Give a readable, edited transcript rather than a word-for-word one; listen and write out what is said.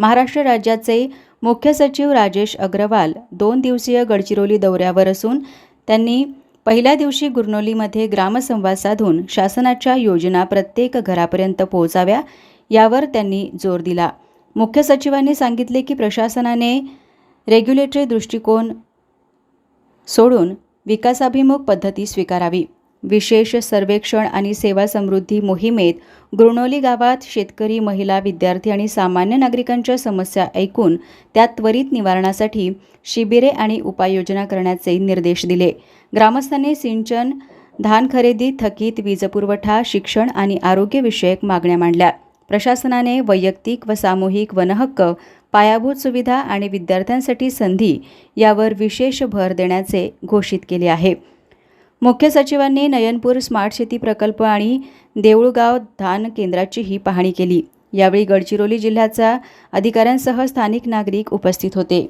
महाराष्ट्र राज्याचे मुख्य सचिव राजेश अग्रवाल 2 दिवसीय गडचिरोली दौऱ्यावर असून त्यांनी पहिल्या दिवशी गुरनोलीमध्ये ग्रामसंवाद साधून शासनाच्या योजना प्रत्येक घरापर्यंत पोहोचाव्या यावर त्यांनी जोर दिला। मुख्य सचिवांनी सांगितले की प्रशासनाने रेग्युलेटरी दृष्टिकोन सोडून विकासाभिमुख पद्धती स्वीकारावी। विशेष सर्वेक्षण आणि सेवा समृद्धी मोहिमेत गुरनोली गावात शेतकरी, महिला, विद्यार्थी आणि सामान्य नागरिकांच्या समस्या ऐकून त्या त्वरित निवारणासाठी शिबिरे आणि उपाययोजना करण्याचे निर्देश दिले। ग्रामस्थांनी सिंचन, धान खरेदी, थकीत वीज पुरवठा, शिक्षण आणि आरोग्यविषयक मागण्या मांडल्या। प्रशासनाने वैयक्तिक व सामूहिक वनहक्क, पायाभूत सुविधा आणि विद्यार्थ्यांसाठी संधी यावर विशेष भर देण्याचे घोषित केले आहे। मुख्य सचिवांनी नयनपूर स्मार्ट सिटी प्रकल्प आणि देऊळगाव धान केंद्राचीही पाहणी केली। यावेळी गडचिरोली जिल्ह्याच्या अधिकाऱ्यांसह स्थानिक नागरिक उपस्थित होते।